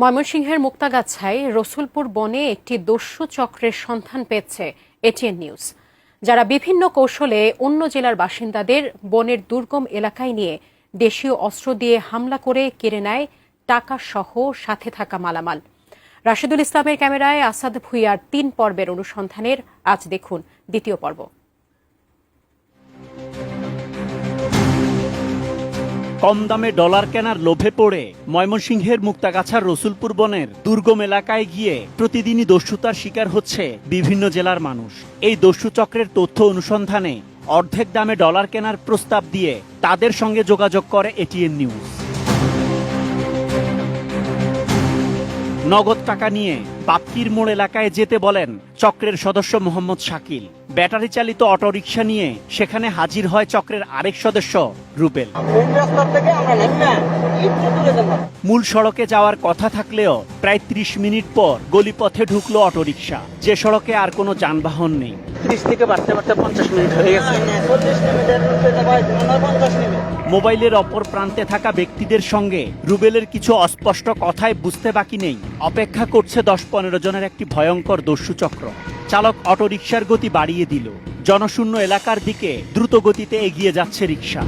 ময়মনসিংহের মুক্তাগাছায় রসুলপুর বনে একটি দস্যু চক্রের সন্ধান পেয়েছে এটিএন নিউজ, যারা বিভিন্ন কৌশলে অন্য জেলার বাসিন্দাদের বনের দুর্গম এলাকায় নিয়ে দেশীয় অস্ত্র দিয়ে হামলা করে কেড়ে নেয় টাকা সহ সাথে থাকা মালামাল। রাশেদুল ইসলামের ক্যামেরায় আসাদ ভুইয়ার ৩ পর্বের অনুসন্ধানের আজ দেখুন দ্বিতীয় পর্ব। কম দামে ডলার কেনার লোভে পড়ে ময়মনসিংহের মুক্তাগাছার রসুলপুর বনের দুর্গম এলাকায় গিয়ে প্রতিদিনই দস্যুতার শিকার হচ্ছে বিভিন্ন জেলার মানুষ। এই দস্যু চক্রের তথ্য অনুসন্ধানে অর্ধেক দামে ডলার কেনার প্রস্তাব দিয়ে তাদের সঙ্গে যোগাযোগ করে এটিএন নিউজ। নগদ টাকা নিয়ে বাপ্কির মোড় এলাকায় যেতে বলেন চক্রের সদস্য মোহাম্মদ শাকিল। ব্যাটারি চালিত অটোরিকশা নিয়ে সেখানে হাজির হয় চক্রের আরেক সদস্য রুবেল। মূল সড়কে যাওয়ার কথা থাকলেও প্রায় ৩০ মিনিট পর গলিপথে ঢুকলো অটোরিকশা, যে সড়কে আর কোনো যানবাহন নেই। ৩০ থেকে বাড়তে 50 মিনিট হয়ে গেছে। মোবাইলের অপর প্রান্তে থাকা ব্যক্তিদের সঙ্গে রুবেলের কিছু অস্পষ্ট কথায় বুঝতে বাকি নেই অপেক্ষা করছে ১০-১৫ জনের একটি ভয়ঙ্কর দস্যু চক্র। চালক অটোরিকশার গতি বাড়িয়ে দিল। জনশূন্য এলাকার দিকে দ্রুত গতিতে এগিয়ে যাচ্ছে রিকশা।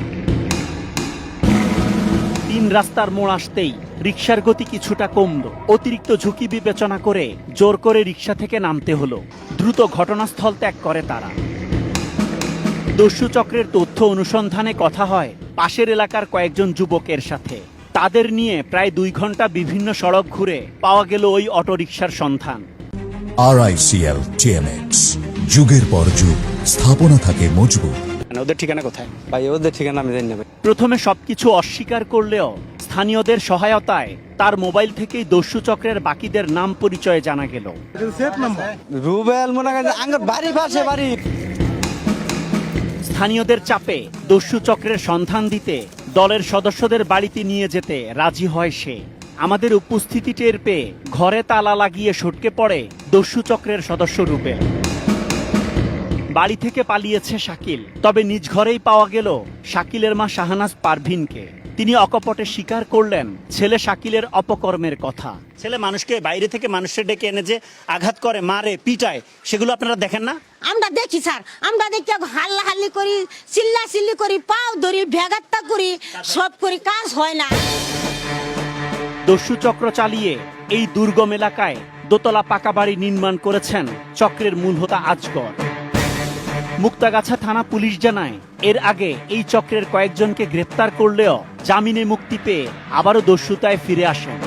৩ রাস্তার মোড় আসতেই রিকশার গতি কিছুটা কমল। অতিরিক্ত ঝুঁকি বিবেচনা করে জোর করে রিকশা থেকে নামতে হলো। দ্রুত ঘটনাস্থল ত্যাগ করে তারা। দস্যু চক্রের তথ্য অনুসন্ধানে কথা হয় পাশের এলাকার কয়েকজন যুবকের সাথে। তাদের নিয়ে প্রায় 2 ঘন্টা বিভিন্ন সড়ক ঘুরে পাওয়া গেল ওই অটোরিকশার সন্ধান। RICL TMX, যুগের পর যুগ স্থাপনা থাকে মজবুত। ওদের ঠিকানা কোথায়? ভাই ওদের ঠিকানা আমি জানি না ভাই। প্রথমে সবকিছু অস্বীকার করলেও স্থানীয়দের সহায়তায় তার মোবাইল থেকেই দস্যু চক্রের বাকিদের নাম পরিচয় জানা গেল। রুবেল মনে করেন আঙ্গর বাড়ি পাশে বাড়ি। স্থানীয়দের চাপে দস্যু চক্রের সন্ধান দিতে দলের সদস্যদের বাড়িতে নিয়ে যেতে রাজি হয় সে। আমাদের উপস্থিতি টের পেয়ে ঘরে তালা লাগিয়ে সটকে পড়ে দস্যু চক্রের সদস্য রুবেল। বাড়ি থেকে পালিয়েছে শাকিল, তবে নিজ ঘরেই পাওয়া গেল শাকিলের মা শাহনাজ পারভিনকে। তিনি অকপটে স্বীকার করলেন ছেলে শাকিলের অপকর্মের কথা। ছেলে মানুষকে বাইরে থেকে মানুষের ডেকে এনে যে আঘাত করে, মারে, পিটায়, সেগুলো আপনারা দেখেন না? আমরা দেখি স্যার, আমরা দেখি হাল্লা হাল্লি করি, চিল্লা চিল্লি করি, পাও ধরি, ভেগাত্তা করি, সব করি, কাজ হয় না। দস্যু চক্র চালিয়ে এই দুর্গম এলাকায় দোতলা পাকা বাড়ি নির্মাণ করেছেন চক্রের মূল হোতা আজগর। মুক্তাগাছা থানা পুলিশ জানায় এর আগে এই চক্রের কয়েকজনকে গ্রেপ্তার করলেও জামিনে মুক্তি পেয়ে আবারও দস্যুতায় ফিরে আসেন।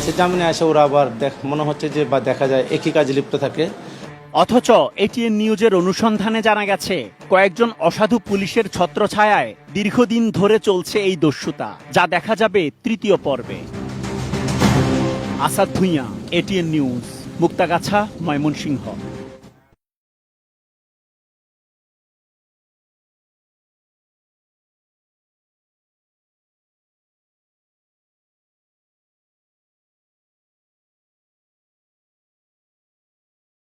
সে জামিনে আসে ওরা আবার মনে হচ্ছে যে বা দেখা যায় একই কাজে লিপ্ত থাকে। অথচ এটিএন নিউজের অনুসন্ধানে জানা গেছে কয়েকজন অসাধু পুলিশের ছত্রছায়ায় দীর্ঘদিন ধরে চলছে এই দস্যুতা, যা দেখা যাবে ৩য় পর্বে। Asad Bhuiyan, ATN news, Muktagacha, Mymensingh.